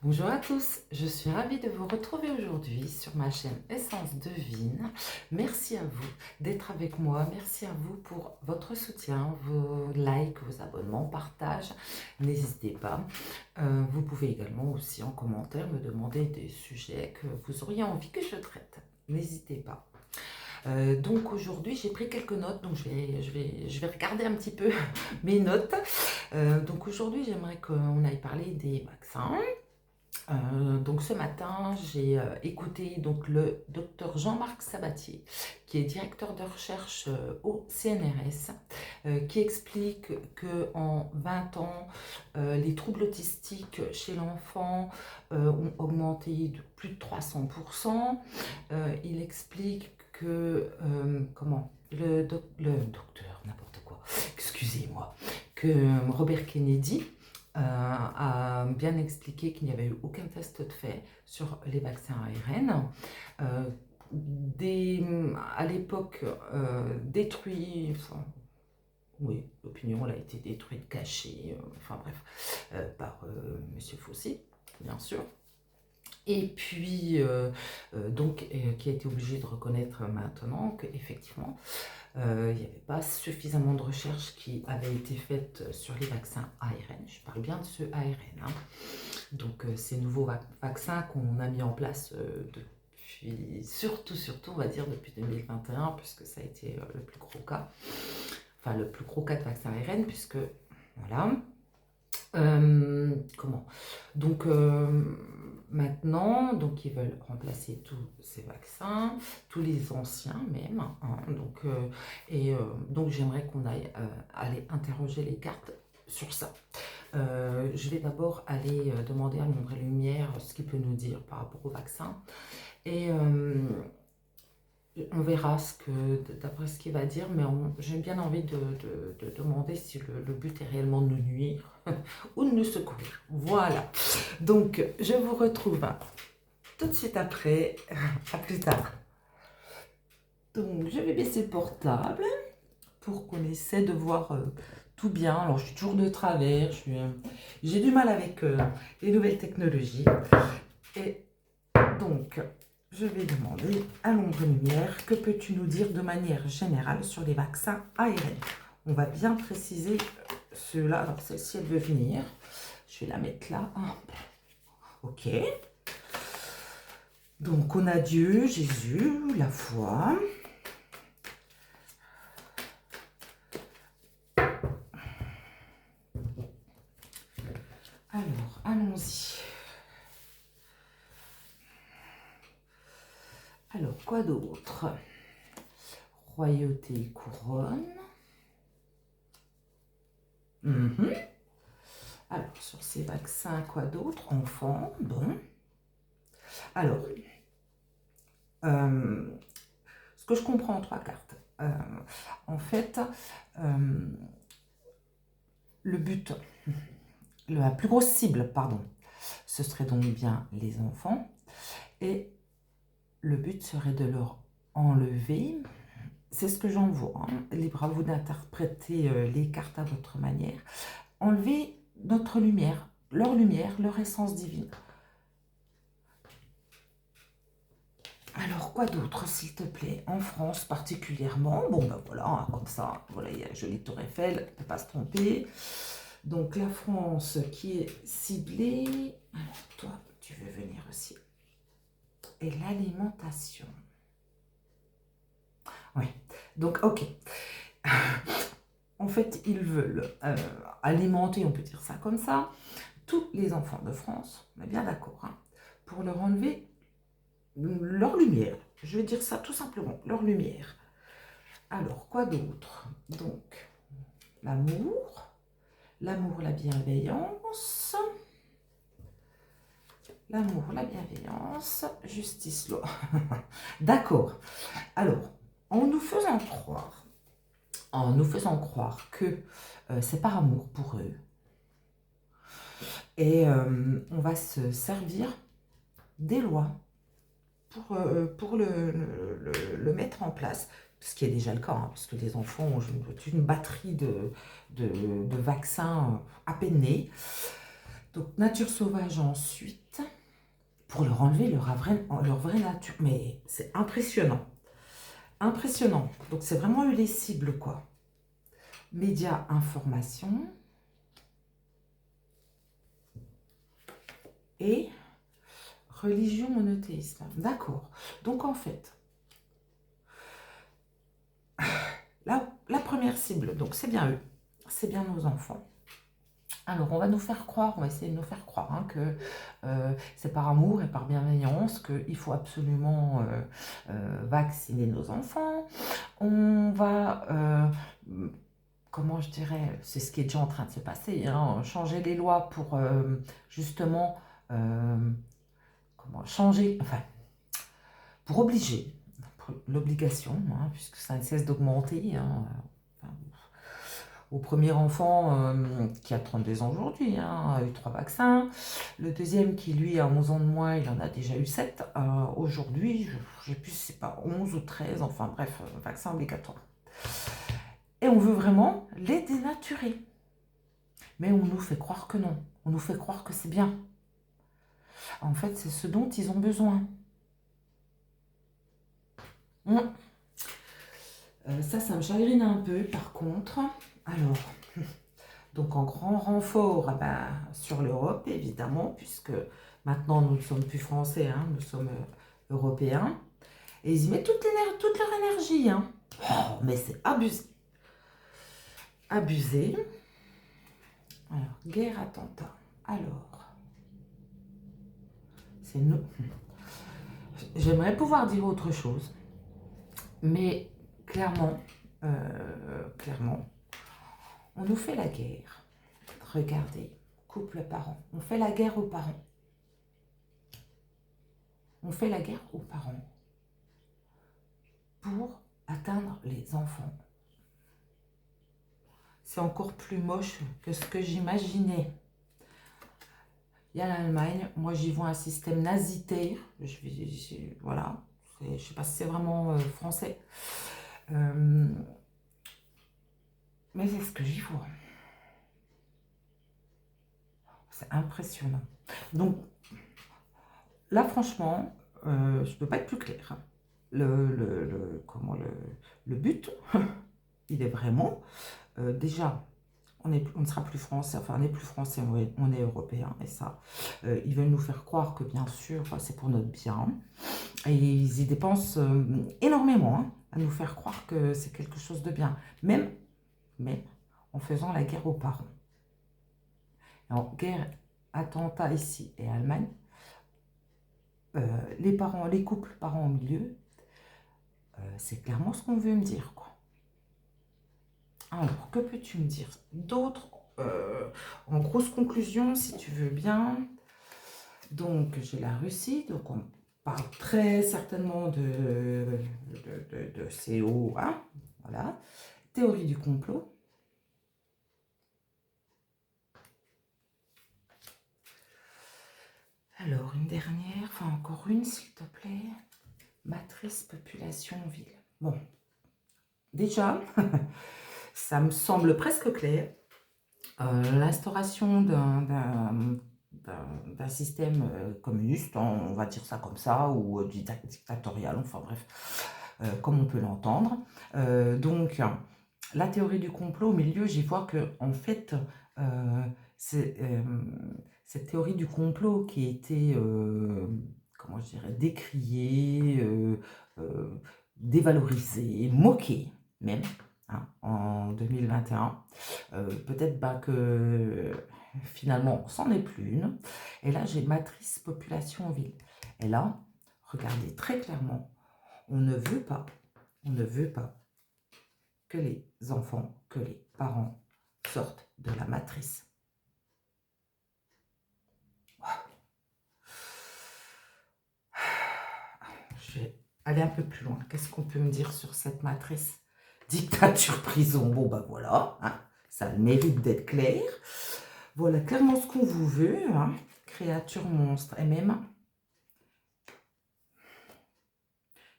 Bonjour à tous, je suis ravie de vous retrouver aujourd'hui sur ma chaîne Essence Devine. Merci à vous d'être avec moi, merci à vous pour votre soutien, vos likes, vos abonnements, partages. N'hésitez pas. Vous pouvez également aussi en commentaire me demander des sujets que vous auriez envie que je traite. N'hésitez pas. Donc aujourd'hui j'ai pris quelques notes, donc je vais regarder un petit peu mes notes. Donc aujourd'hui j'aimerais qu'on aille parler des vaccins. Donc ce matin, j'ai écouté donc, le docteur Jean-Marc Sabatier, qui est directeur de recherche au CNRS, qui explique qu'en 20 ans, les troubles autistiques chez l'enfant ont augmenté de plus de 300%. Il explique que, le docteur, n'importe quoi, excusez-moi, que Robert Kennedy a bien expliqué qu'il n'y avait eu aucun test de fait sur les vaccins ARN. À l'époque, détruit, enfin, oui, l'opinion elle a été détruite, cachée, enfin bref, par Monsieur Fauci, bien sûr. Et puis, qui a été obligé de reconnaître maintenant qu'effectivement, il n'y avait pas suffisamment de recherches qui avaient été faites sur les vaccins ARN. Je parle bien de ceux ARN. Hein. Donc, ces nouveaux vaccins qu'on a mis en place depuis, surtout, on va dire, depuis 2021, puisque ça a été le plus gros cas. Enfin, le plus gros cas de vaccin ARN, puisque, voilà. Donc, maintenant, donc ils veulent remplacer tous ces vaccins, tous les anciens même. Hein, donc j'aimerais qu'on aille aller interroger les cartes sur ça. Je vais d'abord aller demander à l'ombre et lumière ce qu'il peut nous dire par rapport au vaccin. Et on verra d'après ce qu'il va dire, mais j'ai bien envie de demander si le but est réellement de nous nuire ou de nous secourir. Voilà. Donc, je vous retrouve tout de suite après. À plus tard. Donc, je vais baisser le portable pour qu'on essaie de voir tout bien. Alors, je suis toujours de travers. J'ai du mal avec les nouvelles technologies. Et donc, je vais demander à l'ombre lumière, que peux-tu nous dire de manière générale sur les vaccins ARN? On va bien préciser ceux-là. Alors, celle-ci, elle veut venir. Je vais la mettre là. Ok. Donc, on a Dieu, Jésus, la foi. Alors, allons-y. Alors, quoi d'autre? Royauté et couronne. Alors, sur ces vaccins, quoi d'autre? Enfants, bon. Alors, ce que je comprends en trois cartes, en fait, le but, la plus grosse cible, pardon, ce serait donc bien les enfants. Et le but serait de leur enlever, c'est ce que j'en vois, hein, libre à vous d'interpréter les cartes à votre manière, enlever notre lumière, leur essence divine. Alors, quoi d'autre, s'il te plaît? En France particulièrement, bon ben voilà, hein, comme ça, voilà, il y a la jolie tour Eiffel, on ne peut pas se tromper. Donc, la France qui est ciblée. Alors, toi, tu veux venir aussi. Et l'alimentation. Oui, donc, ok. En fait, ils veulent alimenter, on peut dire ça comme ça, tous les enfants de France, on est bien d'accord, hein, pour leur enlever leur lumière. Je vais dire ça tout simplement, leur lumière. Alors, quoi d'autre? Donc, l'amour, la bienveillance, l'amour, la bienveillance, justice, loi. D'accord. Alors, en nous faisant croire que c'est par amour pour eux, et on va se servir des lois pour le mettre en place, ce qui est déjà le cas, hein, parce que les enfants ont une batterie de vaccins à peine nés. Donc, nature sauvage ensuite, pour leur enlever leur vraie nature. Mais c'est impressionnant. Impressionnant. Donc, c'est vraiment eu les cibles, quoi. Médias, information. Et religion, monothéisme. D'accord. Donc, en fait, la première cible, donc c'est bien eux. C'est bien nos enfants. Alors, on va nous faire croire, on va essayer de nous faire croire hein, que c'est par amour et par bienveillance qu'il faut absolument vacciner nos enfants. On va, comment je dirais, c'est ce qui est déjà en train de se passer, hein, changer les lois pour justement comment changer, enfin, pour obliger, l'obligation, hein, puisque ça ne cesse d'augmenter. Hein, enfin, au premier enfant qui a 32 ans aujourd'hui, hein, a eu 3 vaccins. Le deuxième qui lui a 11 ans de moins, il en a déjà eu 7. Aujourd'hui, je ne sais plus si c'est pas 11 ou 13, enfin bref, vaccin obligatoire. Et on veut vraiment les dénaturer. Mais on nous fait croire que non. On nous fait croire que c'est bien. En fait, c'est ce dont ils ont besoin. Ça me chagrine un peu, par contre. Alors, donc en grand renfort sur l'Europe, évidemment, puisque maintenant nous ne sommes plus français, hein, nous sommes européens. Et ils y mettent toute leur énergie. Hein. Oh, mais c'est abusé. Abusé. Alors, guerre, attentat. Alors, c'est nous. J'aimerais pouvoir dire autre chose, mais clairement, on nous fait la guerre. Regardez, couple parents. On fait la guerre aux parents. On fait la guerre aux parents pour atteindre les enfants. C'est encore plus moche que ce que j'imaginais. Il y a l'Allemagne, moi j'y vois un système nazitaire, voilà, je ne sais pas si c'est vraiment français, mais c'est ce que j'y vois. C'est impressionnant. Donc là franchement, je ne peux pas être plus claire. Le but, il est vraiment, déjà, on ne sera plus français, enfin on n'est plus français, on est européen, et ça, ils veulent nous faire croire que bien sûr, c'est pour notre bien, et ils y dépensent énormément, hein, à nous faire croire que c'est quelque chose de bien, même en faisant la guerre aux parents. Alors, guerre, attentat ici et Allemagne, les couples parents au milieu, c'est clairement ce qu'on veut me dire, quoi. Alors, que peux-tu me dire d'autre en grosse conclusion, si tu veux bien? Donc, j'ai la Russie, donc on parle très certainement de CO, hein, voilà. Théorie du complot. Alors, une dernière, enfin encore une, s'il te plaît. Matrice population-ville. Bon, déjà, ça me semble presque clair. L'instauration d'un système communiste, on va dire ça comme ça, ou dictatorial, enfin bref, comme on peut l'entendre. Donc, la théorie du complot, au milieu, j'y vois que, en fait, cette théorie du complot qui a été, comment je dirais, décriée, dévalorisée, moquée même, hein, en 2021, peut-être que finalement, c'en est plus une. Et là, j'ai matrice population-ville. Et là, regardez très clairement, on ne veut pas que les enfants, que les parents sortent de la matrice. Je vais aller un peu plus loin. Qu'est-ce qu'on peut me dire sur cette matrice? Dictature, prison, bon ben voilà, hein, ça a le mérite d'être clair. Voilà clairement ce qu'on vous veut, hein, créature monstre, et même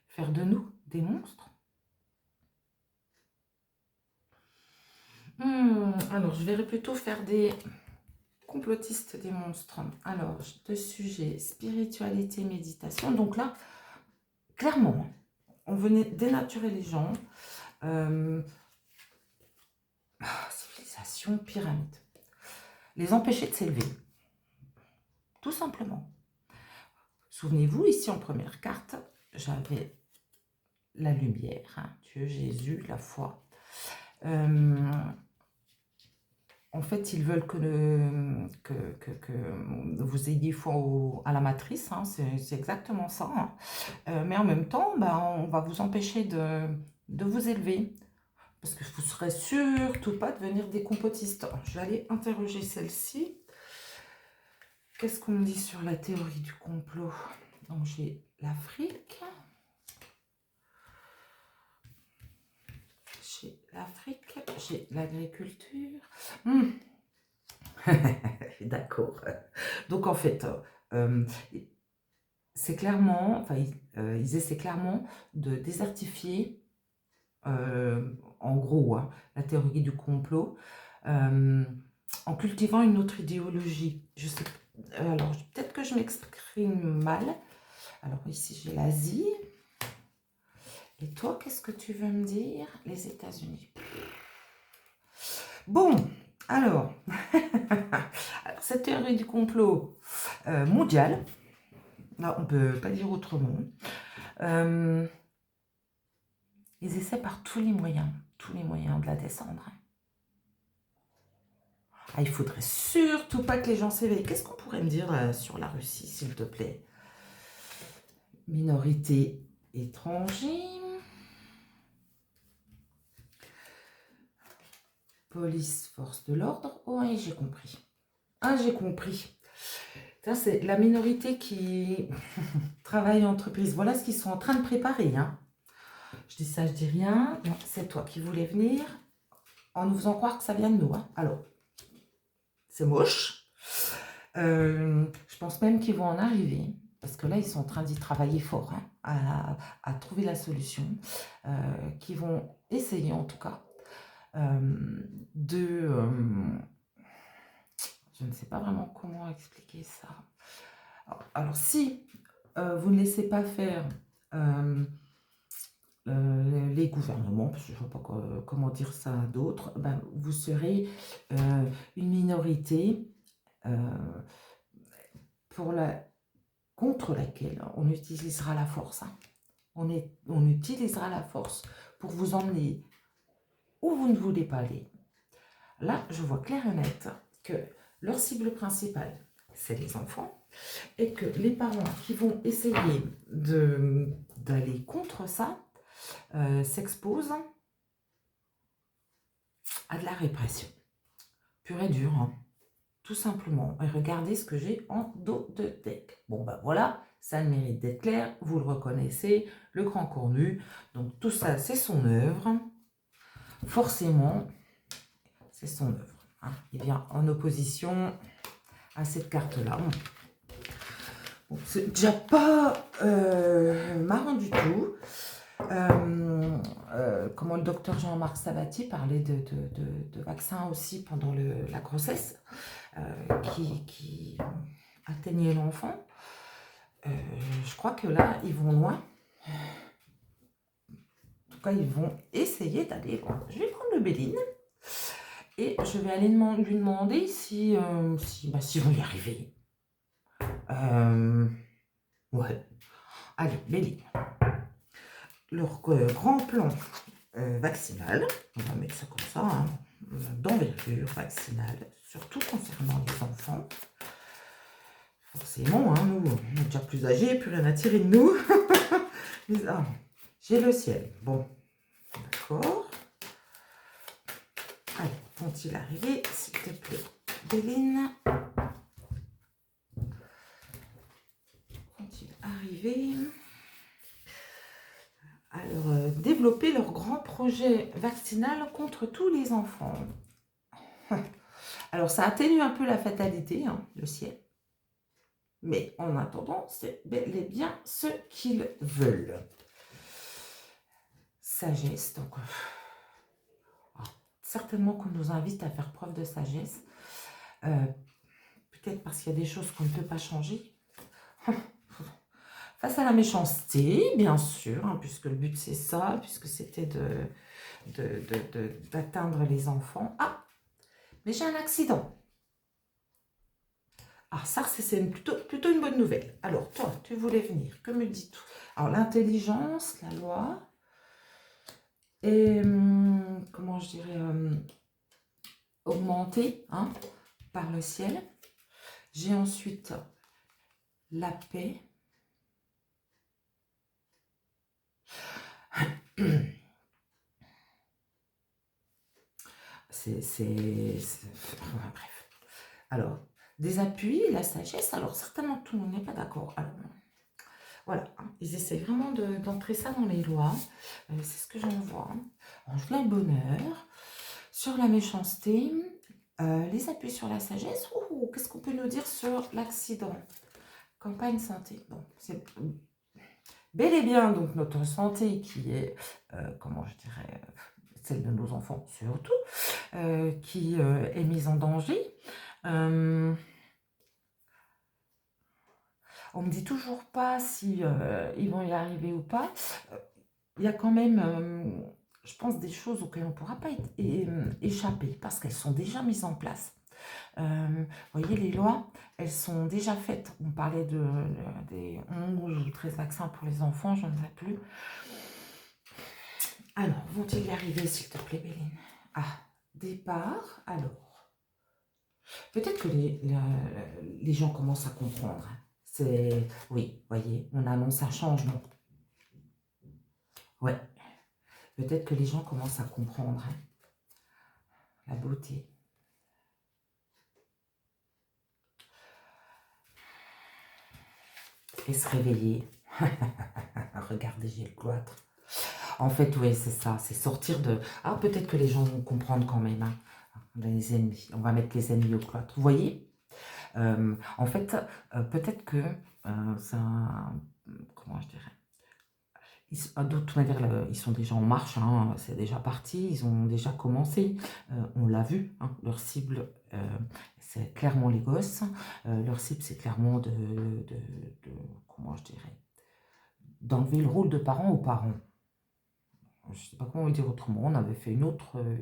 faire de nous des monstres. Alors, je verrais plutôt faire des complotiste des monstres. Alors, de sujet, spiritualité, méditation. Donc là, clairement, on venait dénaturer les gens. Civilisation, pyramide. Les empêcher de s'élever. Tout simplement. Souvenez-vous, ici en première carte, j'avais la lumière, hein, Dieu, Jésus, la foi. En fait, ils veulent que vous ayez foi à la matrice, hein, c'est exactement ça. Hein. Mais en même temps, on va vous empêcher de vous élever. Parce que vous ne serez surtout pas devenir des complotistes. Je vais aller interroger celle-ci. Qu'est-ce qu'on me dit sur la théorie du complot? Donc j'ai l'Afrique. J'ai l'Afrique. J'ai l'agriculture. D'accord. Donc en fait, c'est clairement, enfin, ils essaient clairement de désertifier, en gros, hein, la théorie du complot, en cultivant une autre idéologie. Je sais, alors peut-être que je m'exprime mal. Alors ici j'ai l'Asie. Et toi, qu'est-ce que tu veux me dire? Les États-Unis. Bon, alors, cette théorie du complot mondiale, là on ne peut pas dire autrement, ils essaient par tous les moyens de la descendre. Ah, il faudrait surtout pas que les gens s'éveillent. Qu'est-ce qu'on pourrait me dire sur la Russie, s'il te plaît? Minorité étrangère. Police, force de l'ordre. Oh, oui, j'ai compris. Ah, j'ai compris. Ça, c'est la minorité qui travaille en entreprise. Voilà ce qu'ils sont en train de préparer. Hein. Je dis ça, je dis rien. C'est toi qui voulais venir en nous faisant croire que ça vient de nous. Hein. Alors, c'est moche. Je pense même qu'ils vont en arriver. Parce que là, ils sont en train d'y travailler fort, hein, à trouver la solution. Qui vont essayer, en tout cas, de... je ne sais pas vraiment comment expliquer ça. Alors si vous ne laissez pas faire les gouvernements, parce que je ne vois pas comment dire ça d'autre, vous serez une minorité contre laquelle on utilisera la force. Hein. On utilisera la force pour vous emmener où vous ne voulez pas aller. Là, je vois clair et net que leur cible principale, c'est les enfants, et que les parents qui vont essayer d'aller contre ça s'exposent à de la répression. Pure et dure, hein. Tout simplement. Et regardez ce que j'ai en dos de deck. Bon, voilà, ça le mérite d'être clair, vous le reconnaissez, le grand cornu. Donc tout ça, c'est son œuvre. Forcément, c'est son œuvre. Hein. Il vient en opposition à cette carte-là. Bon, c'est déjà pas marrant du tout. Comment le docteur Jean-Marc Sabatier parlait de vaccins aussi pendant la grossesse qui atteignait l'enfant. Je crois que là, ils vont loin. En tout cas, ils vont essayer d'aller loin. Je vais prendre le Béline et je vais aller lui demander si vont y arriver. Ouais. Allez, Béline. Leur grand plan vaccinal, on va mettre ça comme ça, hein, d'envergure vaccinale, surtout concernant les enfants. Forcément, hein, nous, on est déjà plus âgés, plus rien à tirer de nous. J'ai le ciel. Bon, d'accord. Allez, vont-ils arriver, s'il te plaît, Béline? Vont-ils arriver? Alors, développer leur grand projet vaccinal contre tous les enfants. Alors, ça atténue un peu la fatalité, hein, le ciel. Mais en attendant, c'est bel et bien ce qu'ils veulent. Sagesse, donc certainement qu'on nous invite à faire preuve de sagesse. peut-être parce qu'il y a des choses qu'on ne peut pas changer. Face à la méchanceté, bien sûr, hein, puisque le but c'est ça, puisque c'était d'atteindre les enfants. Ah, mais j'ai un accident. Ah, ça, c'est plutôt une bonne nouvelle. Alors, toi, tu voulais venir. Que me dis-tu? Alors, l'intelligence, la loi, et, comment je dirais, augmentée hein, par le ciel. J'ai ensuite la paix. Bref. Alors, des appuis, la sagesse. Alors, certainement, tout le monde n'est pas d'accord. Alors, voilà, hein, ils essayent vraiment d'entrer ça dans les lois. C'est ce que j'en vois. Ange le bonheur. Sur la méchanceté, les appuis sur la sagesse. Qu'est-ce qu'on peut nous dire sur l'accident? Campagne santé. Bon, c'est bel et bien donc notre santé qui est, comment je dirais, celle de nos enfants surtout, qui est mise en danger. On me dit toujours pas si ils vont y arriver ou pas. Il y a quand même, je pense, des choses auxquelles on ne pourra pas échapper parce qu'elles sont déjà mises en place. Vous voyez, les lois, elles sont déjà faites. On parlait des 11 ou 13 vaccins pour les enfants, je ne sais plus. Alors, vont-ils y arriver, s'il te plaît, Béline? Ah, départ, alors. Peut-être que les gens commencent à comprendre. Oui, voyez, on annonce un changement. Ouais, peut-être que les gens commencent à comprendre hein, la beauté. Et se réveiller. Regardez, j'ai le cloître. En fait, oui, c'est ça, c'est sortir de... Ah, peut-être que les gens vont comprendre quand même, hein, les ennemis. On va mettre les ennemis au cloître. Vous voyez en fait, peut-être que ça... Comment je dirais de toute manière, ils sont déjà en marche, hein, c'est déjà parti, ils ont déjà commencé, on l'a vu, hein, leur cible, c'est clairement les gosses, leur cible, c'est clairement comment je dirais, d'enlever le rôle de parent aux parents. Je ne sais pas comment le dire autrement, on avait fait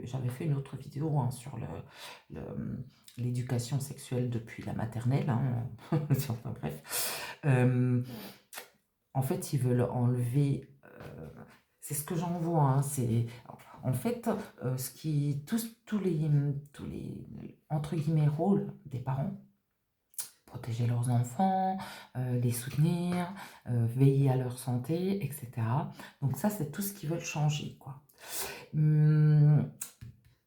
j'avais fait une autre vidéo hein, sur l'éducation sexuelle depuis la maternelle, hein, enfin bref. En fait, ils veulent enlever, c'est ce que j'en vois, hein, c'est en fait tous les entre guillemets rôles des parents, protéger leurs enfants, les soutenir, veiller à leur santé, etc. Donc ça, c'est tout ce qu'ils veulent changer, quoi.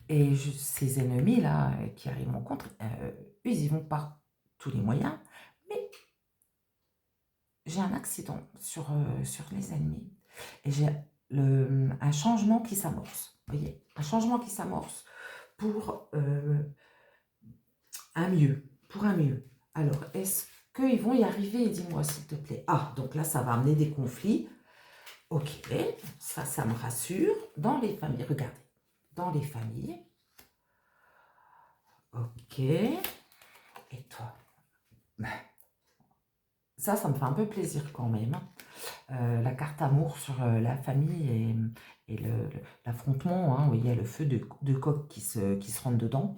Et ces ennemis-là qui arrivent en contre, eux, ils y vont par tous les moyens, mais j'ai un accident sur les ennemis. Et j'ai un changement qui s'amorce. Vous voyez, un changement qui s'amorce pour un mieux. Pour un mieux. Alors, est-ce qu'ils vont y arriver? Dis-moi, s'il te plaît. Ah, donc là, ça va amener des conflits. Ok, ça me rassure. Dans les familles, regardez. Dans les familles. Ok. Et toi? Ça me fait un peu plaisir quand même. La carte amour sur la famille et l'affrontement, hein, où il y a le feu de coq qui se rentre dedans.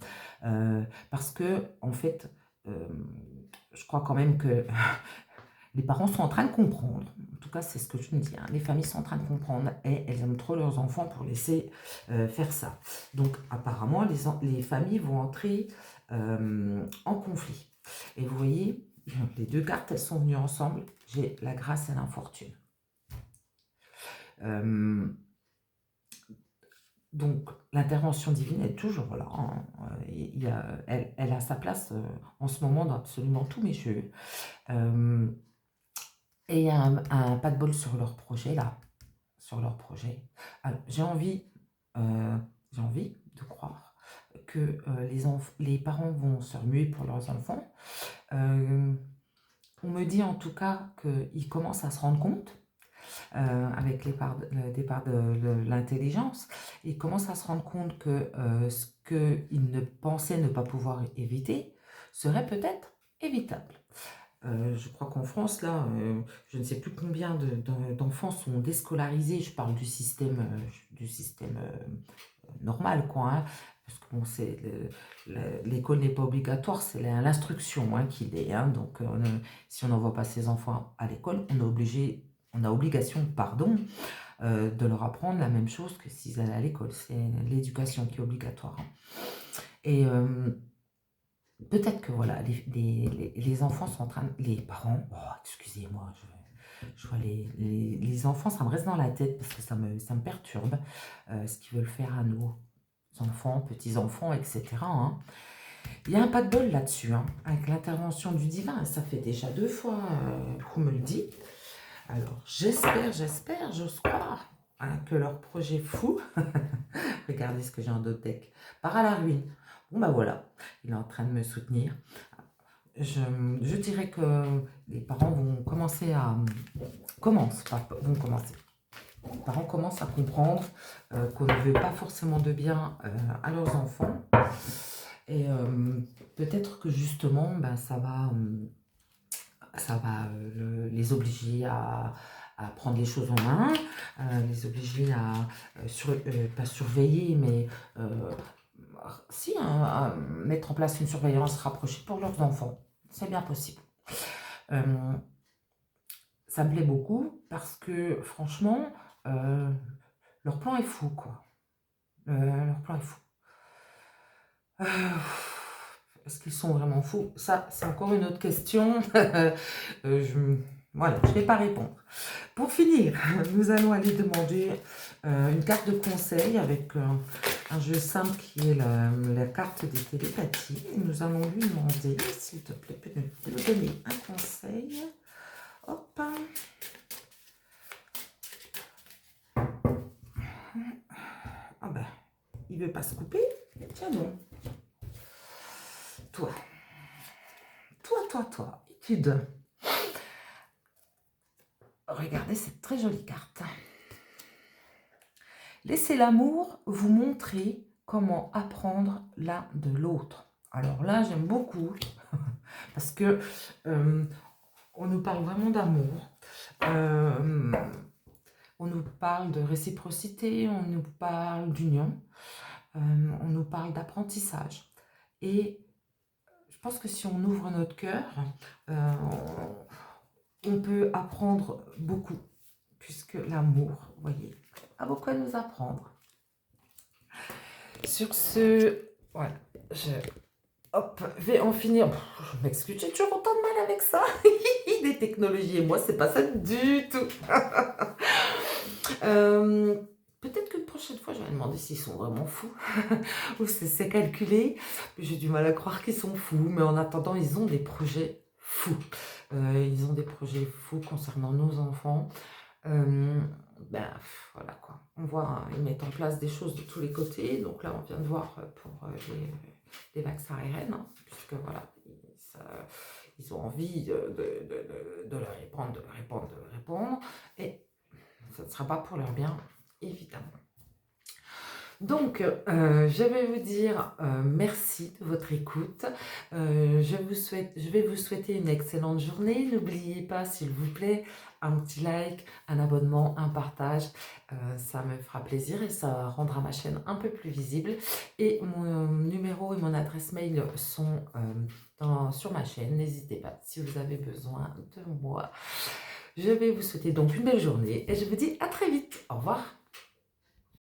Parce que, en fait, je crois quand même que les parents sont en train de comprendre. En tout cas, c'est ce que je me dis. Hein, les familles sont en train de comprendre et elles aiment trop leurs enfants pour laisser faire ça. Donc, apparemment, les familles vont entrer en conflit. Et vous voyez, les deux cartes, elles sont venues ensemble. J'ai la grâce et l'infortune. Donc, l'intervention divine est toujours là. Hein. Elle a sa place en ce moment dans absolument tous mes jeux. Et il y a un pas de bol sur leur projet, là. Sur leur projet. Alors, j'ai envie de croire que les parents vont se remuer pour leurs enfants. On me dit en tout cas qu'ils commencent à se rendre compte avec le départ de l'intelligence, ils commencent à se rendre compte que ce qu'ils ne pensaient ne pas pouvoir éviter serait peut-être évitable. Je crois qu'en France, là, je ne sais plus combien d'enfants sont déscolarisés. Je parle du système normal, quoi, hein, parce que bon, l'école n'est pas obligatoire, c'est l'instruction, hein, qui l'est. Hein, donc, si on n'envoie pas ses enfants à l'école, on a obligation, pardon, de leur apprendre la même chose que s'ils allaient à l'école. C'est l'éducation qui est obligatoire. Hein. Et peut-être que voilà, les enfants sont en train de... Les parents, oh, excusez-moi, je vois les enfants, ça me reste dans la tête parce que ça me perturbe, ce qu'ils veulent faire à nos enfants, petits-enfants, etc. Hein. Il y a un pas de bol là-dessus, hein, avec l'intervention du divin. Ça fait déjà 2 fois qu'on me le dit. Alors, j'espère, j'ose croire, hein, que leur projet fou, regardez ce que j'ai en d'autres deck, part à la ruine. Bon, bah voilà, il est en train de me soutenir. Je dirais que les parents vont commencer à... Les parents commencent à comprendre qu'on ne veut pas forcément de bien à leurs enfants. Et peut-être que justement, ben, ça va les obliger à prendre les choses en main, les obliger à pas surveiller, mais si, hein, à mettre en place une surveillance rapprochée pour leurs enfants. C'est bien possible. Ça me plaît beaucoup parce que franchement, leur plan est fou, quoi. Leur plan est fou. Est-ce qu'ils sont vraiment fous? Ça, c'est encore une autre question. Voilà, je ne vais pas répondre. Pour finir, nous allons aller demander une carte de conseil avec un jeu simple qui est la carte des télépathies. Et nous allons lui demander, s'il te plaît, de nous donner un conseil. Hop. Ah ben, il ne veut pas se couper. Tiens donc. Toi, étude. Regardez cette très jolie carte. Laissez l'amour vous montrer comment apprendre l'un de l'autre. Alors là, j'aime beaucoup parce que on nous parle vraiment d'amour. On nous parle de réciprocité, on nous parle d'union, on nous parle d'apprentissage. Et je pense que si on ouvre notre cœur, on peut apprendre beaucoup, puisque l'amour, vous voyez, a beaucoup à nous apprendre. Sur ce, voilà, je vais en finir. Je m'excuse, j'ai toujours autant de mal avec ça. Des technologies et moi, c'est pas ça du tout. Peut-être qu'une prochaine fois, je vais demander s'ils sont vraiment fous ou si c'est calculé. J'ai du mal à croire qu'ils sont fous, mais en attendant, ils ont des projets fous. Ils ont des projets fous concernant nos enfants. Ben voilà quoi. On voit, hein, ils mettent en place des choses de tous les côtés. Donc là, on vient de voir pour les vaccins ARN, hein, puisque voilà, ils ont envie de leur répondre, de leur répondre. Et ça ne sera pas pour leur bien, évidemment. Donc, je vais vous dire merci de votre écoute. Je vais vous souhaiter une excellente journée. N'oubliez pas, s'il vous plaît, un petit like, un abonnement, un partage. Ça me fera plaisir et ça rendra ma chaîne un peu plus visible. Et mon numéro et mon adresse mail sont sur ma chaîne. N'hésitez pas si vous avez besoin de moi. Je vais vous souhaiter donc une belle journée et je vous dis à très vite. Au revoir.